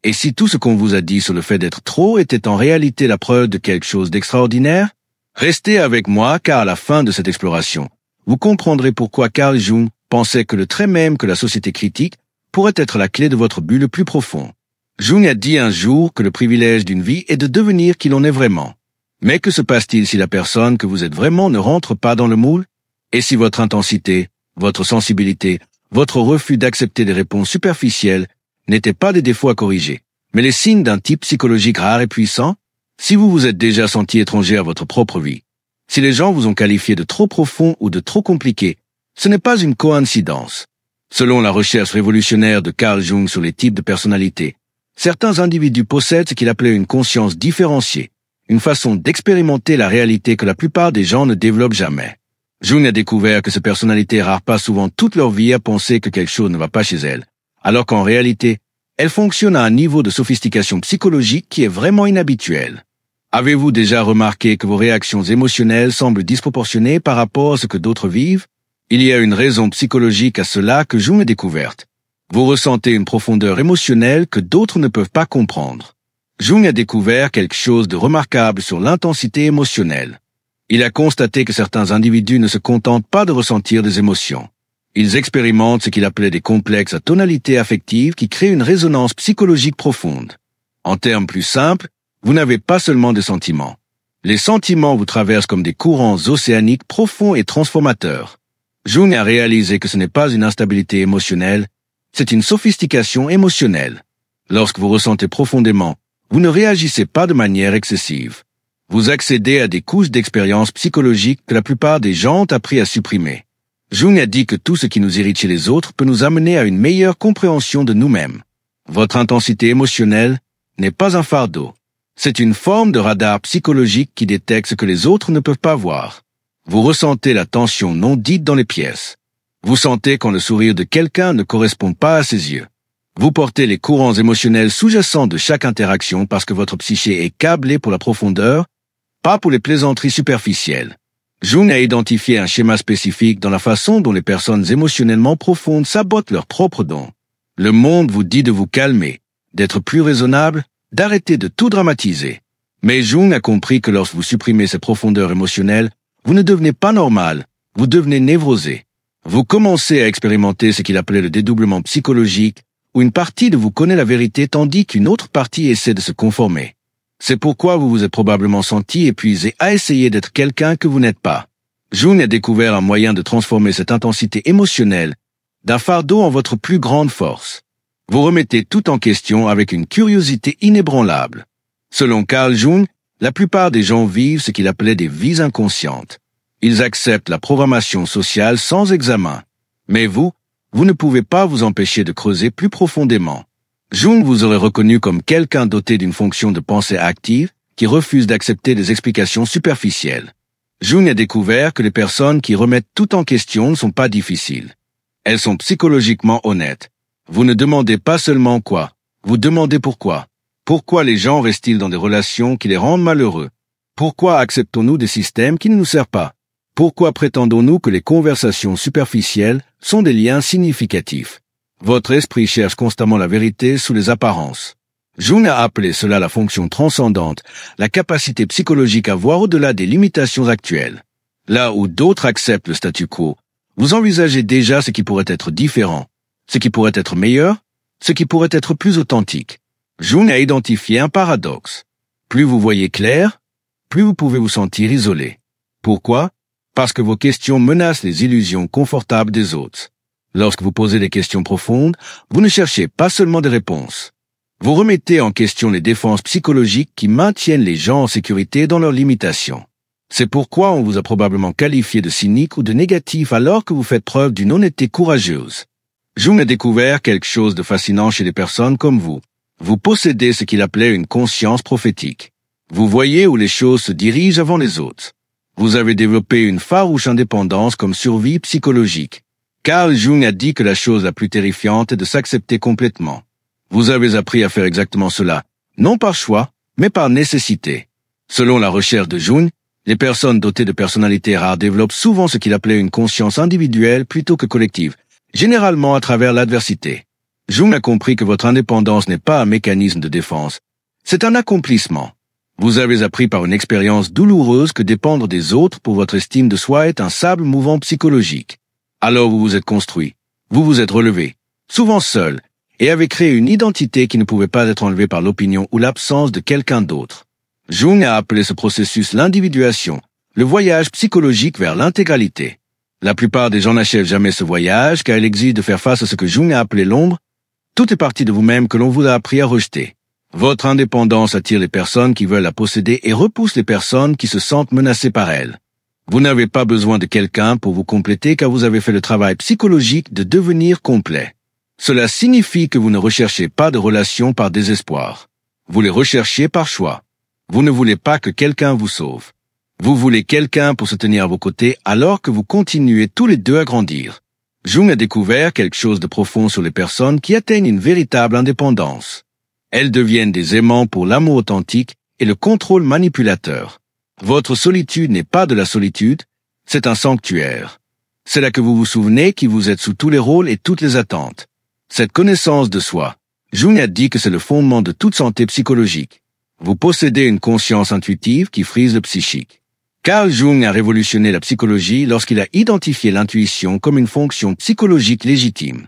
Et si tout ce qu'on vous a dit sur le fait d'être trop était en réalité la preuve de quelque chose d'extraordinaire? Restez avec moi car à la fin de cette exploration, vous comprendrez pourquoi Carl Jung pensait que le trait même que la société critique pourrait être la clé de votre but le plus profond. Jung a dit un jour que le privilège d'une vie est de devenir qui l'on est vraiment. Mais que se passe-t-il si la personne que vous êtes vraiment ne rentre pas dans le moule? Et si votre intensité, votre sensibilité, votre refus d'accepter des réponses superficielles n'étaient pas des défauts à corriger, mais les signes d'un type psychologique rare et puissant? Si vous vous êtes déjà senti étranger à votre propre vie, si les gens vous ont qualifié de trop profond ou de trop compliqué, ce n'est pas une coïncidence. Selon la recherche révolutionnaire de Carl Jung sur les types de personnalités, certains individus possèdent ce qu'il appelait une conscience différenciée, une façon d'expérimenter la réalité que la plupart des gens ne développent jamais. Jung a découvert que ces personnalités rares passent souvent toute leur vie à penser que quelque chose ne va pas chez elles, alors qu'en réalité, elles fonctionnent à un niveau de sophistication psychologique qui est vraiment inhabituel. Avez-vous déjà remarqué que vos réactions émotionnelles semblent disproportionnées par rapport à ce que d'autres vivent? Il y a une raison psychologique à cela que Jung a découverte. Vous ressentez une profondeur émotionnelle que d'autres ne peuvent pas comprendre. Jung a découvert quelque chose de remarquable sur l'intensité émotionnelle. Il a constaté que certains individus ne se contentent pas de ressentir des émotions. Ils expérimentent ce qu'il appelait des complexes à tonalité affective qui créent une résonance psychologique profonde. En termes plus simples, vous n'avez pas seulement des sentiments. Les sentiments vous traversent comme des courants océaniques profonds et transformateurs. Jung a réalisé que ce n'est pas une instabilité émotionnelle, c'est une sophistication émotionnelle. Lorsque vous ressentez profondément, vous ne réagissez pas de manière excessive. Vous accédez à des couches d'expérience psychologique que la plupart des gens ont appris à supprimer. Jung a dit que tout ce qui nous irrite chez les autres peut nous amener à une meilleure compréhension de nous-mêmes. Votre intensité émotionnelle n'est pas un fardeau. C'est une forme de radar psychologique qui détecte ce que les autres ne peuvent pas voir. Vous ressentez la tension non dite dans les pièces. Vous sentez quand le sourire de quelqu'un ne correspond pas à ses yeux. Vous portez les courants émotionnels sous-jacents de chaque interaction parce que votre psyché est câblée pour la profondeur, pas pour les plaisanteries superficielles. Jung a identifié un schéma spécifique dans la façon dont les personnes émotionnellement profondes sabotent leurs propres dons. Le monde vous dit de vous calmer, d'être plus raisonnable, d'arrêter de tout dramatiser. Mais Jung a compris que lorsque vous supprimez ces profondeurs émotionnelles, vous ne devenez pas normal, vous devenez névrosé. Vous commencez à expérimenter ce qu'il appelait le dédoublement psychologique, où une partie de vous connaît la vérité tandis qu'une autre partie essaie de se conformer. C'est pourquoi vous vous êtes probablement senti épuisé à essayer d'être quelqu'un que vous n'êtes pas. Jung a découvert un moyen de transformer cette intensité émotionnelle d'un fardeau en votre plus grande force. Vous remettez tout en question avec une curiosité inébranlable. Selon Carl Jung, la plupart des gens vivent ce qu'il appelait des vies inconscientes. Ils acceptent la programmation sociale sans examen. Mais vous ne pouvez pas vous empêcher de creuser plus profondément. Jung vous aurait reconnu comme quelqu'un doté d'une fonction de pensée active qui refuse d'accepter des explications superficielles. Jung a découvert que les personnes qui remettent tout en question ne sont pas difficiles. Elles sont psychologiquement honnêtes. Vous ne demandez pas seulement quoi, vous demandez pourquoi. Pourquoi les gens restent-ils dans des relations qui les rendent malheureux? Pourquoi acceptons-nous des systèmes qui ne nous servent pas? Pourquoi prétendons-nous que les conversations superficielles sont des liens significatifs? Votre esprit cherche constamment la vérité sous les apparences. Jung a appelé cela la fonction transcendante, la capacité psychologique à voir au-delà des limitations actuelles. Là où d'autres acceptent le statu quo, vous envisagez déjà ce qui pourrait être différent, ce qui pourrait être meilleur, ce qui pourrait être plus authentique. Jung a identifié un paradoxe. Plus vous voyez clair, plus vous pouvez vous sentir isolé. Pourquoi? Parce que vos questions menacent les illusions confortables des autres. Lorsque vous posez des questions profondes, vous ne cherchez pas seulement des réponses. Vous remettez en question les défenses psychologiques qui maintiennent les gens en sécurité dans leurs limitations. C'est pourquoi on vous a probablement qualifié de cynique ou de négatif alors que vous faites preuve d'une honnêteté courageuse. Jung a découvert quelque chose de fascinant chez les personnes comme vous. Vous possédez ce qu'il appelait une conscience prophétique. Vous voyez où les choses se dirigent avant les autres. Vous avez développé une farouche indépendance comme survie psychologique. Carl Jung a dit que la chose la plus terrifiante est de s'accepter complètement. Vous avez appris à faire exactement cela, non par choix, mais par nécessité. Selon la recherche de Jung, les personnes dotées de personnalités rares développent souvent ce qu'il appelait une conscience individuelle plutôt que collective, généralement à travers l'adversité. Jung a compris que votre indépendance n'est pas un mécanisme de défense, c'est un accomplissement. Vous avez appris par une expérience douloureuse que dépendre des autres pour votre estime de soi est un sable mouvant psychologique. Alors vous vous êtes construit, vous vous êtes relevé, souvent seul, et avez créé une identité qui ne pouvait pas être enlevée par l'opinion ou l'absence de quelqu'un d'autre. Jung a appelé ce processus l'individuation, le voyage psychologique vers l'intégralité. La plupart des gens n'achèvent jamais ce voyage car il exige de faire face à ce que Jung a appelé l'ombre. Tout est parti de vous-même que l'on vous a appris à rejeter. Votre indépendance attire les personnes qui veulent la posséder et repousse les personnes qui se sentent menacées par elle. Vous n'avez pas besoin de quelqu'un pour vous compléter car vous avez fait le travail psychologique de devenir complet. Cela signifie que vous ne recherchez pas de relations par désespoir. Vous les recherchez par choix. Vous ne voulez pas que quelqu'un vous sauve. Vous voulez quelqu'un pour se tenir à vos côtés alors que vous continuez tous les deux à grandir. Jung a découvert quelque chose de profond sur les personnes qui atteignent une véritable indépendance. Elles deviennent des aimants pour l'amour authentique et le contrôle manipulateur. Votre solitude n'est pas de la solitude, c'est un sanctuaire. C'est là que vous vous souvenez qui vous êtes sous tous les rôles et toutes les attentes. Cette connaissance de soi, Jung a dit que c'est le fondement de toute santé psychologique. Vous possédez une conscience intuitive qui frise le psychique. Carl Jung a révolutionné la psychologie lorsqu'il a identifié l'intuition comme une fonction psychologique légitime.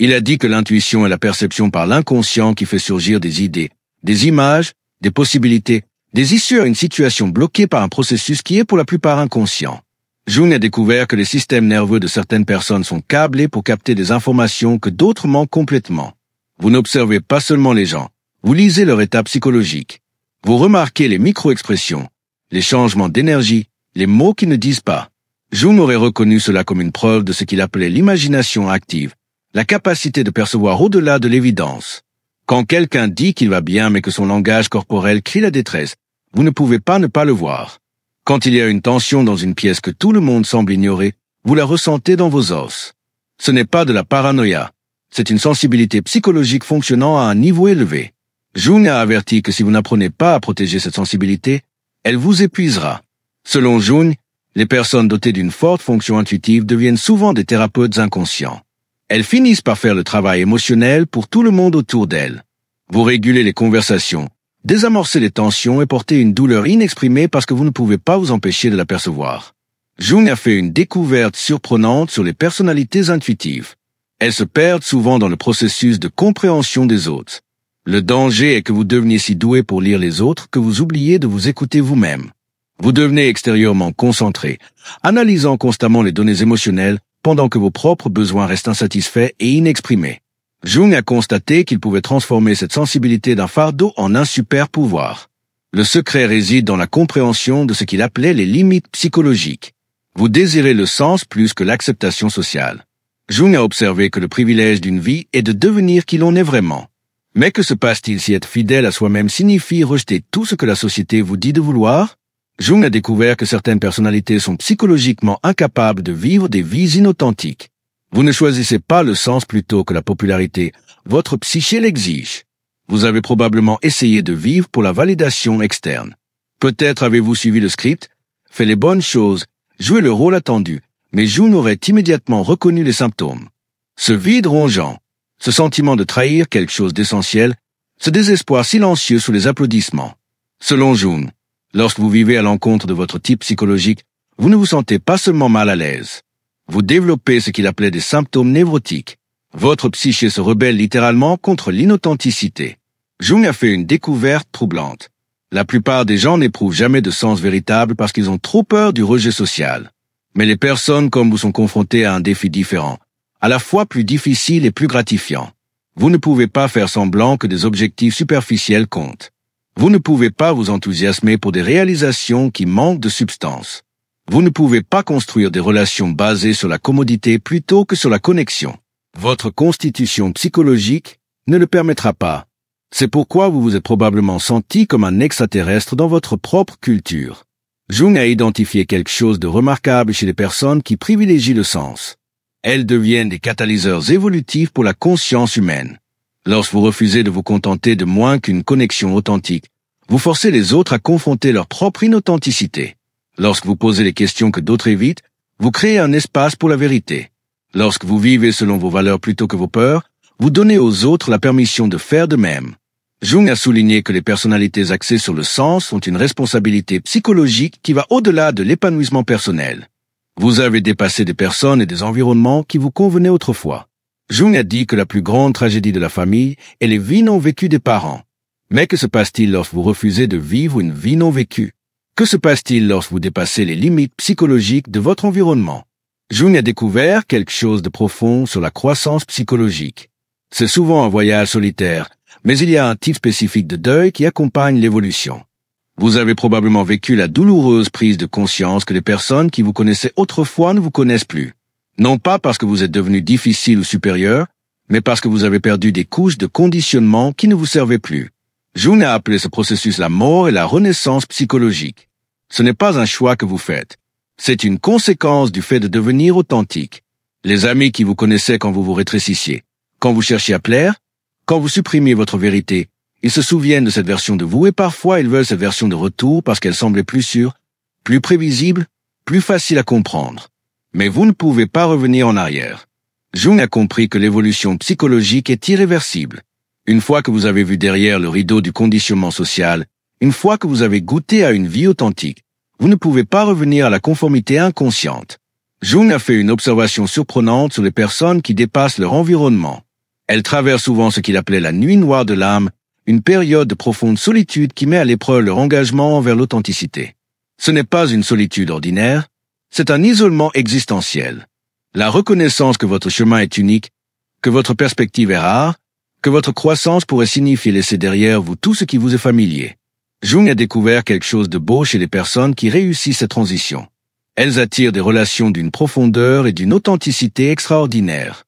Il a dit que l'intuition est la perception par l'inconscient qui fait surgir des idées, des images, des possibilités, des issues à une situation bloquée par un processus qui est pour la plupart inconscient. Jung a découvert que les systèmes nerveux de certaines personnes sont câblés pour capter des informations que d'autres manquent complètement. Vous n'observez pas seulement les gens, vous lisez leur état psychologique. Vous remarquez les micro-expressions, les changements d'énergie, les mots qui ne disent pas. Jung aurait reconnu cela comme une preuve de ce qu'il appelait l'imagination active, la capacité de percevoir au-delà de l'évidence. Quand quelqu'un dit qu'il va bien mais que son langage corporel crie la détresse, vous ne pouvez pas ne pas le voir. Quand il y a une tension dans une pièce que tout le monde semble ignorer, vous la ressentez dans vos os. Ce n'est pas de la paranoïa, c'est une sensibilité psychologique fonctionnant à un niveau élevé. Jung a averti que si vous n'apprenez pas à protéger cette sensibilité, elle vous épuisera. Selon Jung, les personnes dotées d'une forte fonction intuitive deviennent souvent des thérapeutes inconscients. Elles finissent par faire le travail émotionnel pour tout le monde autour d'elles. Vous régulez les conversations, désamorcez les tensions et portez une douleur inexprimée parce que vous ne pouvez pas vous empêcher de l'apercevoir. Jung a fait une découverte surprenante sur les personnalités intuitives. Elles se perdent souvent dans le processus de compréhension des autres. Le danger est que vous deveniez si doué pour lire les autres que vous oubliez de vous écouter vous-même. Vous devenez extérieurement concentré, analysant constamment les données émotionnelles pendant que vos propres besoins restent insatisfaits et inexprimés. Jung a constaté qu'il pouvait transformer cette sensibilité d'un fardeau en un super pouvoir. Le secret réside dans la compréhension de ce qu'il appelait les limites psychologiques. Vous désirez le sens plus que l'acceptation sociale. Jung a observé que le privilège d'une vie est de devenir qui l'on est vraiment. Mais que se passe-t-il si être fidèle à soi-même signifie rejeter tout ce que la société vous dit de vouloir? Jung a découvert que certaines personnalités sont psychologiquement incapables de vivre des vies inauthentiques. Vous ne choisissez pas le sens plutôt que la popularité, votre psyché l'exige. Vous avez probablement essayé de vivre pour la validation externe. Peut-être avez-vous suivi le script, fait les bonnes choses, joué le rôle attendu, mais Jung aurait immédiatement reconnu les symptômes. Ce vide rongeant, ce sentiment de trahir quelque chose d'essentiel, ce désespoir silencieux sous les applaudissements. Selon Jung, lorsque vous vivez à l'encontre de votre type psychologique, vous ne vous sentez pas seulement mal à l'aise. Vous développez ce qu'il appelait des symptômes névrotiques. Votre psyché se rebelle littéralement contre l'inauthenticité. Jung a fait une découverte troublante. La plupart des gens n'éprouvent jamais de sens véritable parce qu'ils ont trop peur du rejet social. Mais les personnes comme vous sont confrontées à un défi différent, à la fois plus difficile et plus gratifiant. Vous ne pouvez pas faire semblant que des objectifs superficiels comptent. Vous ne pouvez pas vous enthousiasmer pour des réalisations qui manquent de substance. Vous ne pouvez pas construire des relations basées sur la commodité plutôt que sur la connexion. Votre constitution psychologique ne le permettra pas. C'est pourquoi vous vous êtes probablement senti comme un extraterrestre dans votre propre culture. Jung a identifié quelque chose de remarquable chez les personnes qui privilégient le sens. Elles deviennent des catalyseurs évolutifs pour la conscience humaine. Lorsque vous refusez de vous contenter de moins qu'une connexion authentique, vous forcez les autres à confronter leur propre inauthenticité. Lorsque vous posez les questions que d'autres évitent, vous créez un espace pour la vérité. Lorsque vous vivez selon vos valeurs plutôt que vos peurs, Vous donnez aux autres la permission de faire de même. Jung a souligné que les personnalités axées sur le sens ont une responsabilité psychologique qui va au-delà de l'épanouissement personnel. Vous avez dépassé des personnes et des environnements qui vous convenaient autrefois. Jung a dit que la plus grande tragédie de la famille est les vies non vécues des parents. Mais que se passe-t-il lorsque vous refusez de vivre une vie non vécue? Que se passe-t-il lorsque vous dépassez les limites psychologiques de votre environnement? Jung a découvert quelque chose de profond sur la croissance psychologique. C'est souvent un voyage solitaire, mais il y a un type spécifique de deuil qui accompagne l'évolution. Vous avez probablement vécu la douloureuse prise de conscience que les personnes qui vous connaissaient autrefois ne vous connaissent plus. Non pas parce que vous êtes devenu difficile ou supérieur, mais parce que vous avez perdu des couches de conditionnement qui ne vous servaient plus. Jung a appelé ce processus la mort et la renaissance psychologique. Ce n'est pas un choix que vous faites. C'est une conséquence du fait de devenir authentique. Les amis qui vous connaissaient quand vous vous rétrécissiez, quand vous cherchiez à plaire, quand vous supprimiez votre vérité, ils se souviennent de cette version de vous et parfois ils veulent cette version de retour parce qu'elle semblait plus sûre, plus prévisible, plus facile à comprendre. Mais vous ne pouvez pas revenir en arrière. Jung a compris que l'évolution psychologique est irréversible. Une fois que vous avez vu derrière le rideau du conditionnement social, une fois que vous avez goûté à une vie authentique, vous ne pouvez pas revenir à la conformité inconsciente. Jung a fait une observation surprenante sur les personnes qui dépassent leur environnement. Elles traversent souvent ce qu'il appelait la nuit noire de l'âme, une période de profonde solitude qui met à l'épreuve leur engagement envers l'authenticité. Ce n'est pas une solitude ordinaire, c'est un isolement existentiel. La reconnaissance que votre chemin est unique, que votre perspective est rare, que votre croissance pourrait signifier laisser derrière vous tout ce qui vous est familier. Jung a découvert quelque chose de beau chez les personnes qui réussissent cette transition. Elles attirent des relations d'une profondeur et d'une authenticité extraordinaires.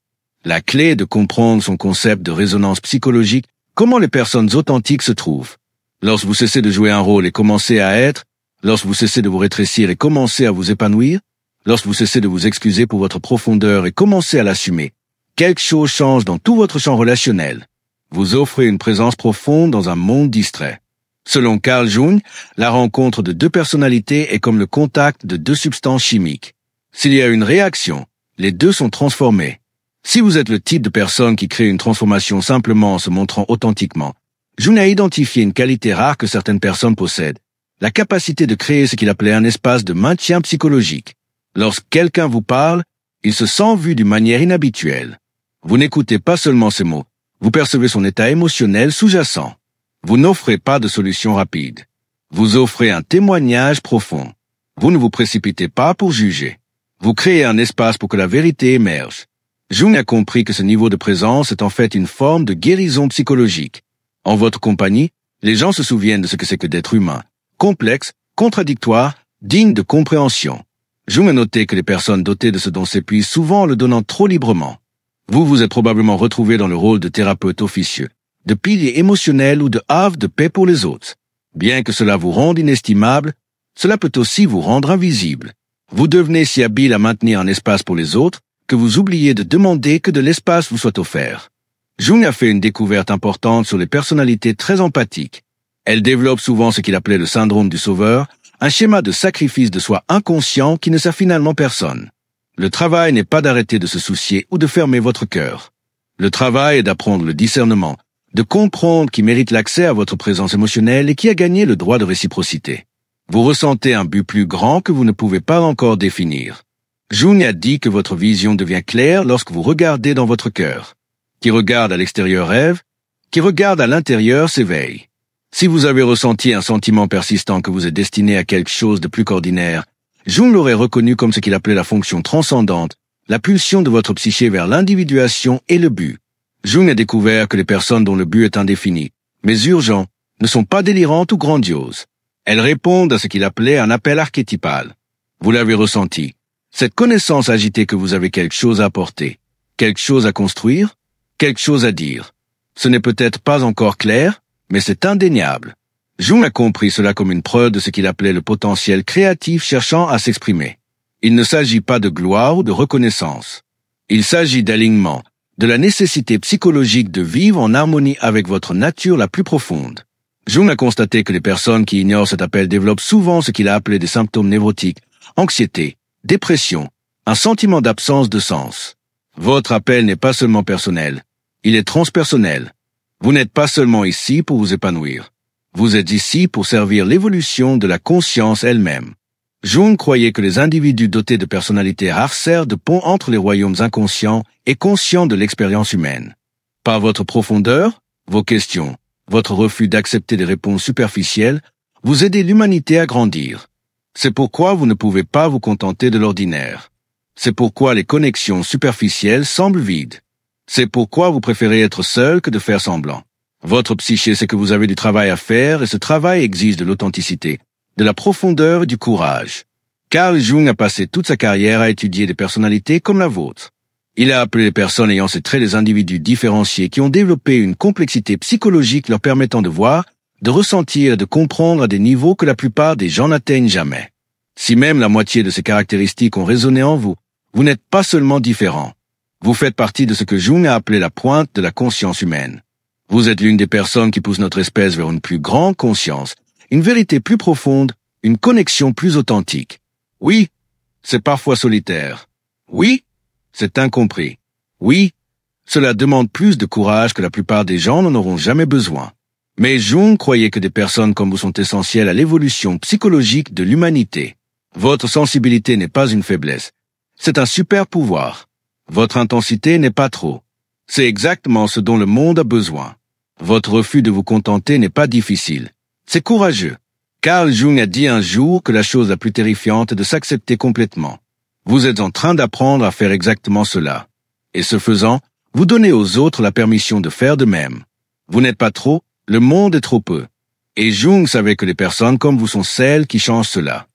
La clé est de comprendre son concept de résonance psychologique, comment les personnes authentiques se trouvent. Lorsque vous cessez de jouer un rôle et commencez à être, lorsque vous cessez de vous rétrécir et commencez à vous épanouir, lorsque vous cessez de vous excuser pour votre profondeur et commencez à l'assumer, quelque chose change dans tout votre champ relationnel. Vous offrez une présence profonde dans un monde distrait. Selon Carl Jung, la rencontre de deux personnalités est comme le contact de deux substances chimiques. S'il y a une réaction, les deux sont transformés. Si vous êtes le type de personne qui crée une transformation simplement en se montrant authentiquement, Jung a identifié une qualité rare que certaines personnes possèdent, la capacité de créer ce qu'il appelait un espace de maintien psychologique. Lorsque quelqu'un vous parle, il se sent vu d'une manière inhabituelle. Vous n'écoutez pas seulement ses mots, vous percevez son état émotionnel sous-jacent. Vous n'offrez pas de solution rapide. Vous offrez un témoignage profond. Vous ne vous précipitez pas pour juger. Vous créez un espace pour que la vérité émerge. Jung a compris que ce niveau de présence est en fait une forme de guérison psychologique. En votre compagnie, les gens se souviennent de ce que c'est que d'être humain, complexe, contradictoire, digne de compréhension. Jung a noté que les personnes dotées de ce don s'épuisent souvent en le donnant trop librement. Vous vous êtes probablement retrouvé dans le rôle de thérapeute officieux, de pilier émotionnel ou de havre de paix pour les autres. Bien que cela vous rende inestimable, cela peut aussi vous rendre invisible. Vous devenez si habile à maintenir un espace pour les autres que vous oubliez de demander que de l'espace vous soit offert. Jung a fait une découverte importante sur les personnalités très empathiques. Elles développent souvent ce qu'il appelait le syndrome du sauveur, un schéma de sacrifice de soi inconscient qui ne sert finalement personne. Le travail n'est pas d'arrêter de se soucier ou de fermer votre cœur. Le travail est d'apprendre le discernement, de comprendre qui mérite l'accès à votre présence émotionnelle et qui a gagné le droit de réciprocité. Vous ressentez un but plus grand que vous ne pouvez pas encore définir. Jung a dit que votre vision devient claire lorsque vous regardez dans votre cœur. Qui regarde à l'extérieur rêve, qui regarde à l'intérieur s'éveille. Si vous avez ressenti un sentiment persistant que vous êtes destiné à quelque chose de plus qu'ordinaire, Jung l'aurait reconnu comme ce qu'il appelait la fonction transcendante, la pulsion de votre psyché vers l'individuation et le but. Jung a découvert que les personnes dont le but est indéfini, mais urgent, ne sont pas délirantes ou grandioses. Elles répondent à ce qu'il appelait un appel archétypal. Vous l'avez ressenti. Cette connaissance agitée que vous avez quelque chose à apporter, quelque chose à construire, quelque chose à dire. Ce n'est peut-être pas encore clair, mais c'est indéniable. Jung a compris cela comme une preuve de ce qu'il appelait le potentiel créatif cherchant à s'exprimer. Il ne s'agit pas de gloire ou de reconnaissance. Il s'agit d'alignement, de la nécessité psychologique de vivre en harmonie avec votre nature la plus profonde. Jung a constaté que les personnes qui ignorent cet appel développent souvent ce qu'il a appelé des symptômes névrotiques, anxiété, dépression, un sentiment d'absence de sens. Votre appel n'est pas seulement personnel, Il est transpersonnel. Vous n'êtes pas seulement ici pour vous épanouir. Vous êtes ici pour servir l'évolution de la conscience elle-même. Jung croyait que les individus dotés de personnalités rares servent de pont entre les royaumes inconscients et conscients de l'expérience humaine. Par votre profondeur, vos questions, votre refus d'accepter des réponses superficielles, vous aidez l'humanité à grandir. C'est pourquoi vous ne pouvez pas vous contenter de l'ordinaire. C'est pourquoi les connexions superficielles semblent vides. C'est pourquoi vous préférez être seul que de faire semblant. Votre psyché sait que vous avez du travail à faire et ce travail exige de l'authenticité, de la profondeur et du courage. Carl Jung a passé toute sa carrière à étudier des personnalités comme la vôtre. Il a appelé les personnes ayant ces traits des individus différenciés qui ont développé une complexité psychologique leur permettant de voir, de ressentir et de comprendre à des niveaux que la plupart des gens n'atteignent jamais. Si même la moitié de ces caractéristiques ont résonné en vous, vous n'êtes pas seulement différent. Vous faites partie de ce que Jung a appelé la pointe de la conscience humaine. Vous êtes l'une des personnes qui poussent notre espèce vers une plus grande conscience, une vérité plus profonde, une connexion plus authentique. Oui, c'est parfois solitaire. Oui, c'est incompris. Oui, cela demande plus de courage que la plupart des gens n'en auront jamais besoin. Mais Jung croyait que des personnes comme vous sont essentielles à l'évolution psychologique de l'humanité. Votre sensibilité n'est pas une faiblesse. C'est un super pouvoir. Votre intensité n'est pas trop. C'est exactement ce dont le monde a besoin. Votre refus de vous contenter n'est pas difficile. C'est courageux. Carl Jung a dit un jour que la chose la plus terrifiante est de s'accepter complètement. Vous êtes en train d'apprendre à faire exactement cela. Et ce faisant, vous donnez aux autres la permission de faire de même. Vous n'êtes pas trop, le monde est trop peu. Et Jung savait que les personnes comme vous sont celles qui changent cela.